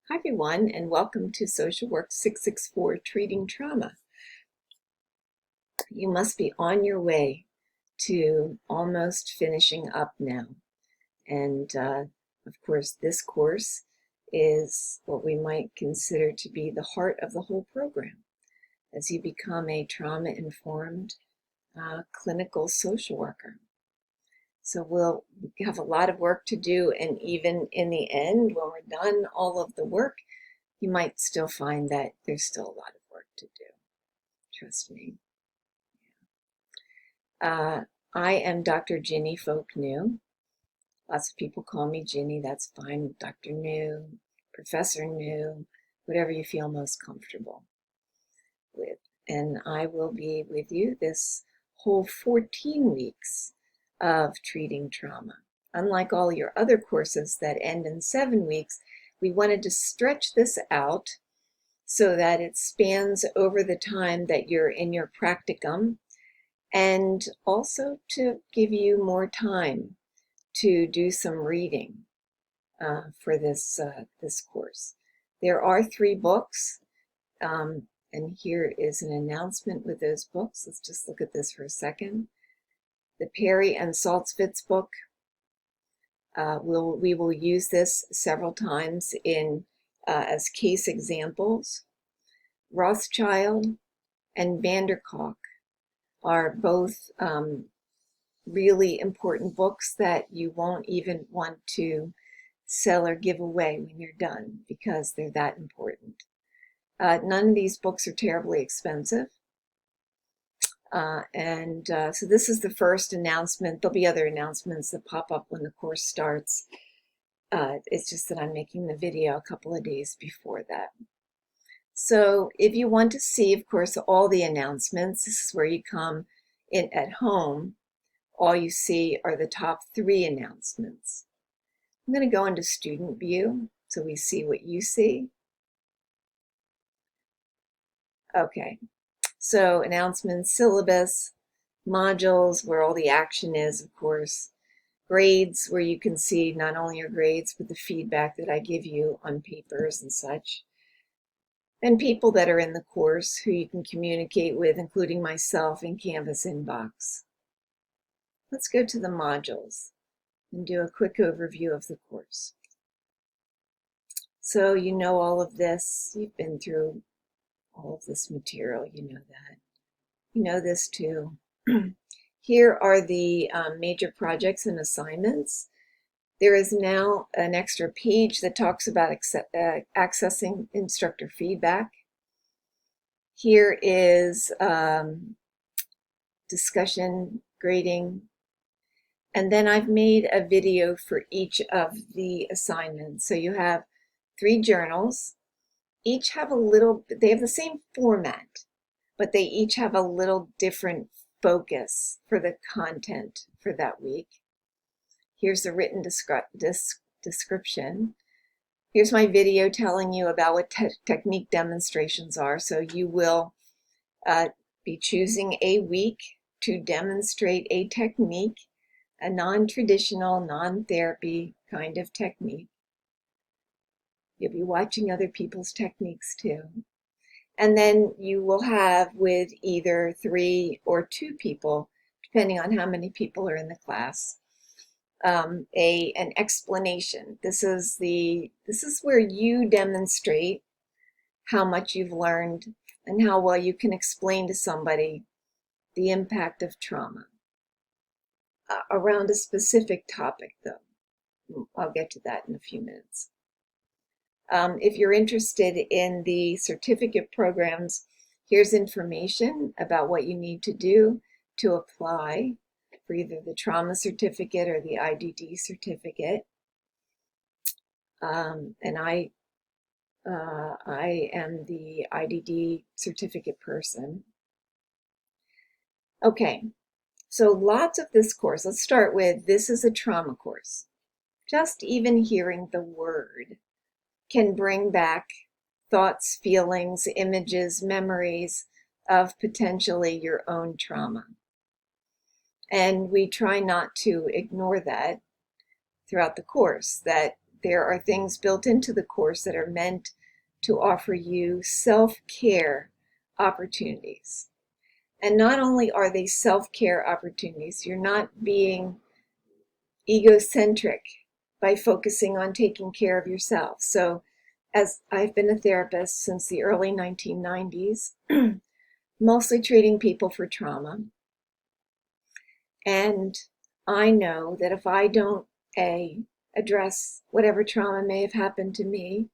Hi everyone, and welcome to Social Work 664 Treating Trauma. You must be on your way to almost finishing up now. And of course, this course is what we might consider to be the heart of the whole program as you become a trauma-informed clinical social worker. So we'll have a lot of work to do, and even in the end, when we're done all of the work, you might still find that there's still a lot of work to do. Trust me. I am Dr. Ginny Folk New. Lots of people call me Ginny. That's fine. Dr. New, Professor New, whatever you feel most comfortable with. And I will be with you this whole 14 weeks of treating trauma. Unlike all your other courses that end in 7 weeks, we wanted to stretch this out so that it spans over the time that you're in your practicum, and also to give you more time to do some reading for this course. There are 3 books, and here is an announcement with those books. Let's just look at this for a second. The Perry and Saltzwitz book. We will use this several times in as case examples. Rothschild and van der Kolk are both really important books that you won't even want to sell or give away when you're done because they're that important. None of these books are terribly expensive. So this is the first announcement. There'll be other announcements that pop up when the course starts. It's just that I'm making the video a couple of days before that. So if you want to see, of course, all the announcements, this is where you come in at home. All you see are the top 3 announcements. I'm going to go into student view so we see what you see. Okay, so announcements, syllabus, modules, where all the action is, of course, grades, where you can see not only your grades, but the feedback that I give you on papers and such, and people that are in the course who you can communicate with, including myself in Canvas Inbox. Let's go to the modules and do a quick overview of the course. So you know all of this, you've been through all of this material, you know that. You know this too. Here are the major projects and assignments. There is now an extra page that talks about accessing instructor feedback. Here is discussion, grading, and then I've made a video for each of the assignments. So you have 3 journals. Each have they have the same format, but they each have a little different focus for the content for that week. Here's the written description. Here's my video telling you about what technique demonstrations are. So you will be choosing a week to demonstrate a technique, a non-traditional, non-therapy kind of technique. You'll be watching other people's techniques too. And then you will have with either 3 or 2 people, depending on how many people are in the class, an explanation. This is where you demonstrate how much you've learned and how well you can explain to somebody the impact of trauma around a specific topic, though. I'll get to that in a few minutes. If you're interested in the certificate programs, here's information about what you need to do to apply for either the trauma certificate or the IDD certificate. And I am the IDD certificate person. Okay, so lots of this course. Let's start with, this is a trauma course. Just even hearing the word can bring back thoughts, feelings, images, memories of potentially your own trauma. And we try not to ignore that throughout the course, that there are things built into the course that are meant to offer you self-care opportunities. And not only are they self-care opportunities, you're not being egocentric by focusing on taking care of yourself. So, as I've been a therapist since the early 1990s, mostly treating people for trauma. And I know that if I don't, A, address whatever trauma may have happened to me,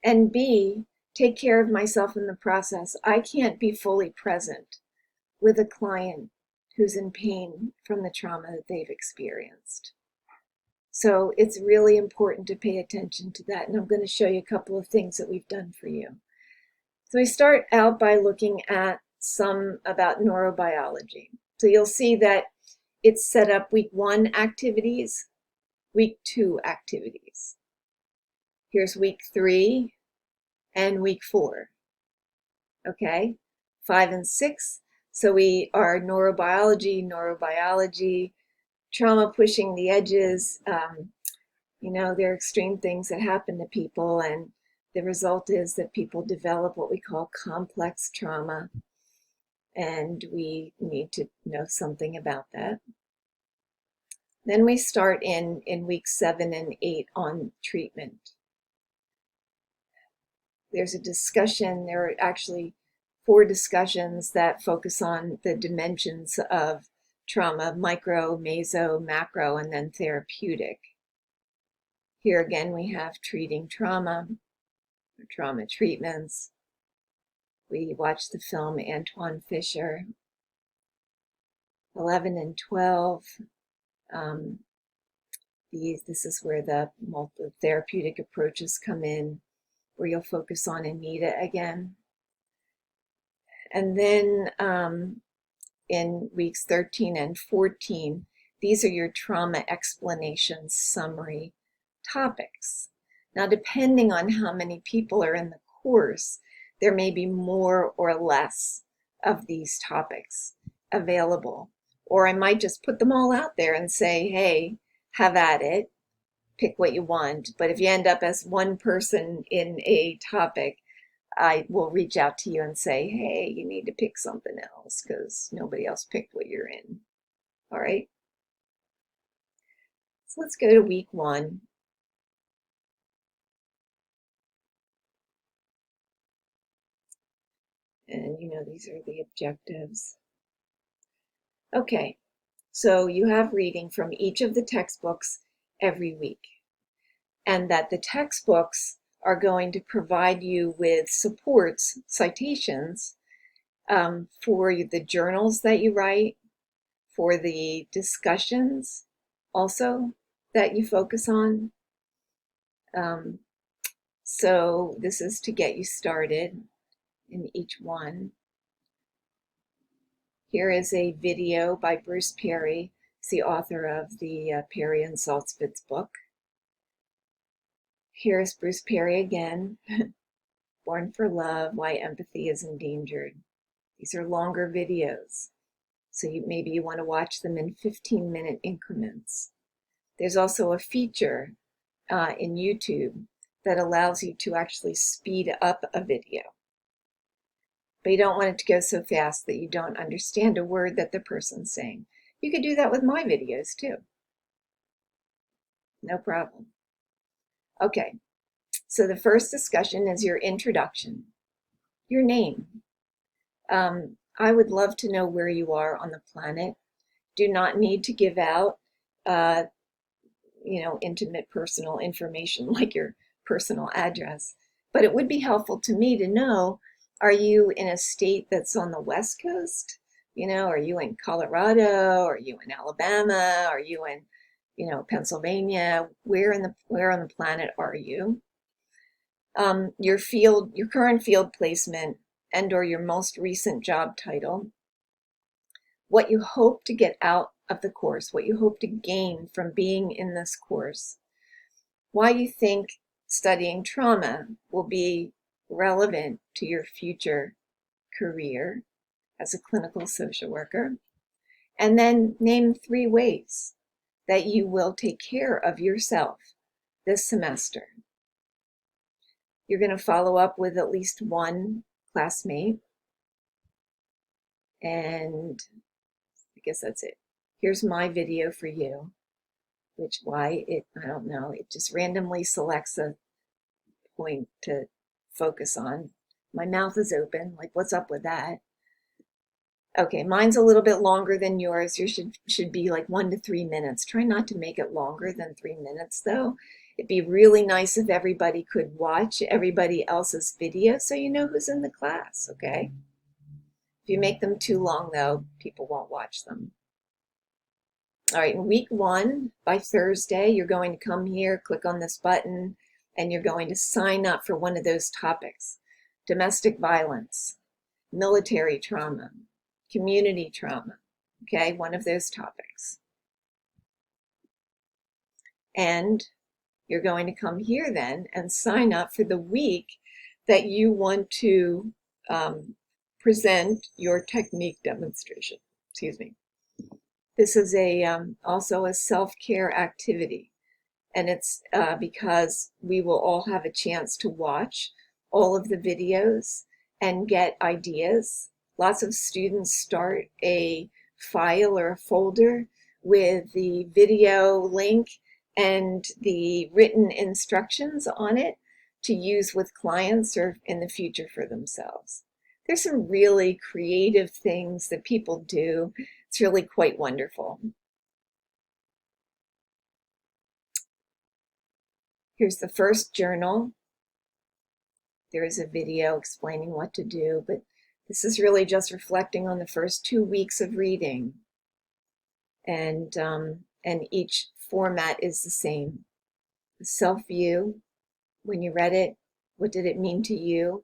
and B, take care of myself in the process, I can't be fully present with a client who's in pain from the trauma that they've experienced. So it's really important to pay attention to that. And I'm going to show you a couple of things that we've done for you. So we start out by looking at some about neurobiology. So you'll see that it's set up week 1 activities, week 2 activities. Here's week 3 and week 4. Okay, 5 and 6. So we are neurobiology, trauma pushing the edges. There are extreme things that happen to people, and the result is that people develop what we call complex trauma, and we need to know something about that. Then we start in week 7 and 8 on treatment. There's a discussion, there are actually 4 discussions that focus on the dimensions of trauma: micro, meso, macro, and then therapeutic. Here again we have treating trauma, or trauma treatments. We watched the film Antwon Fisher. 11 and 12. This is where the multi-therapeutic approaches come in, where you'll focus on Anita again. And then in weeks 13 and 14, these are your trauma explanation summary topics. Now, depending on how many people are in the course, there may be more or less of these topics available. Or I might just put them all out there and say, hey, have at it, pick what you want. But if you end up as one person in a topic, I will reach out to you and say, hey, you need to pick something else because nobody else picked what you're in. All right? So let's go to week 1. And these are the objectives. Okay, so you have reading from each of the textbooks every week, and that the textbooks are going to provide you with supports, citations, for the journals that you write, for the discussions also that you focus on. So this is to get you started in each one. Here is a video by Bruce Perry, the author of the Perry and Salzwitz book. Here's Bruce Perry again, Born for Love, Why Empathy is Endangered. These are longer videos, so maybe you want to watch them in 15-minute increments. There's also a feature in YouTube that allows you to actually speed up a video. But you don't want it to go so fast that you don't understand a word that the person's saying. You could do that with my videos too. No problem. Okay, so the first discussion is your introduction, your name. I would love to know where you are on the planet. Do not need to give out, intimate personal information like your personal address. But it would be helpful to me to know, are you in a state that's on the West Coast? Are you in Colorado? Are you in Alabama? Are you in, Pennsylvania? Where on the planet are you? Your current field placement and/or your most recent job title. What you hope to get out of the course, what you hope to gain from being in this course. Why you think studying trauma will be relevant to your future career as a clinical social worker. And then name 3 ways that you will take care of yourself this semester. You're going to follow up with at least one classmate, and I guess that's it. Here's my video for you, which I don't know, it just randomly selects a point to focus on. My mouth is open, like what's up with that? Okay, mine's a little bit longer than yours. Yours should be like 1 to 3 minutes. Try not to make it longer than 3 minutes though. It'd be really nice if everybody could watch everybody else's video so you know who's in the class, okay? If you make them too long though, people won't watch them. All right, in week 1, by Thursday, you're going to come here, click on this button, and you're going to sign up for one of those topics. Domestic violence, military trauma, community trauma, okay, one of those topics. And you're going to come here then and sign up for the week that you want to present your technique demonstration. Excuse me. This is also a self-care activity, and it's because we will all have a chance to watch all of the videos and get ideas. Lots of students start a file or a folder with the video link and the written instructions on it to use with clients or in the future for themselves. There's some really creative things that people do. It's really quite wonderful. Here's the first journal. There is a video explaining what to do, but this is really just reflecting on the first 2 weeks of reading. And each format is the same. The self-view, when you read it, what did it mean to you?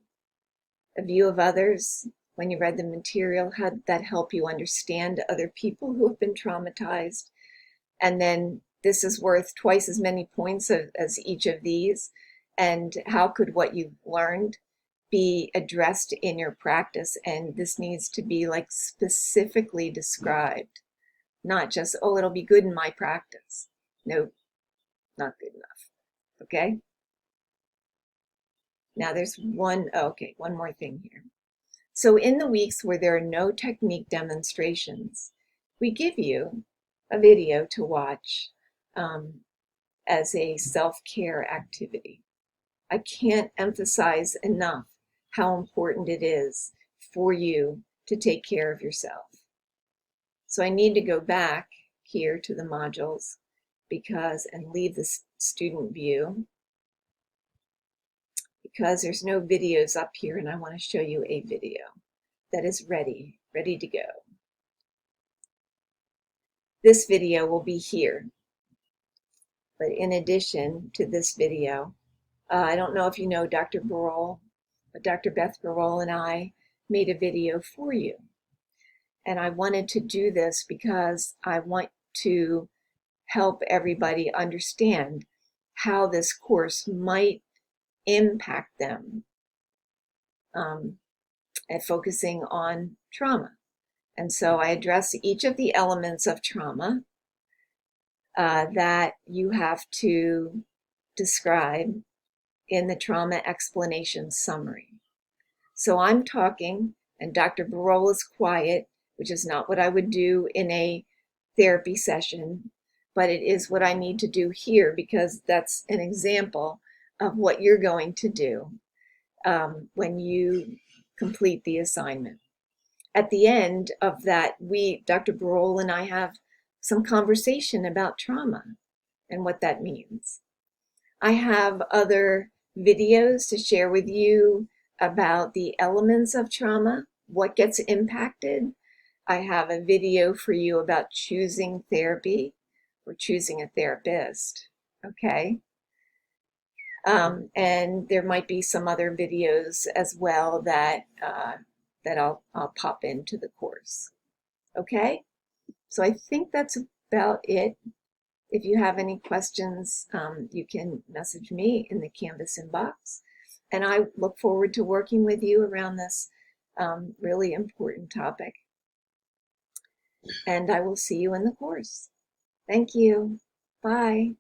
A view of others, when you read the material, how did that help you understand other people who have been traumatized? And then this is worth twice as many points as each of these. And how could what you've learned be addressed in your practice? And this needs to be like specifically described, not just, oh, it'll be good in my practice. Nope, not good enough. Okay? Now there's one more thing here. So in the weeks where there are no technique demonstrations, we give you a video to watch as a self-care activity. I can't emphasize enough how important it is for you to take care of yourself. So I need to go back here to the modules and leave the student view because there's no videos up here, and I want to show you a video that is ready to go. This video will be here, but in addition to this video, I don't know if you know Dr. Burrell, but Dr. Beth Burrell and I made a video for you. And I wanted to do this because I want to help everybody understand how this course might impact them at focusing on trauma. And so I address each of the elements of trauma that you have to describe in the trauma explanation summary. So I'm talking, and Dr. Burrell is quiet, which is not what I would do in a therapy session, but it is what I need to do here because that's an example of what you're going to do when you complete the assignment. At the end of that, Dr. Burrell and I have some conversation about trauma and what that means. I have other videos to share with you about the elements of trauma, what gets impacted. I have a video for you about choosing therapy or choosing a therapist, okay? And there might be some other videos as well that I'll pop into the course, okay? So I think that's about it. If you have any questions, you can message me in the Canvas inbox. And I look forward to working with you around this really important topic. And I will see you in the course. Thank you. Bye.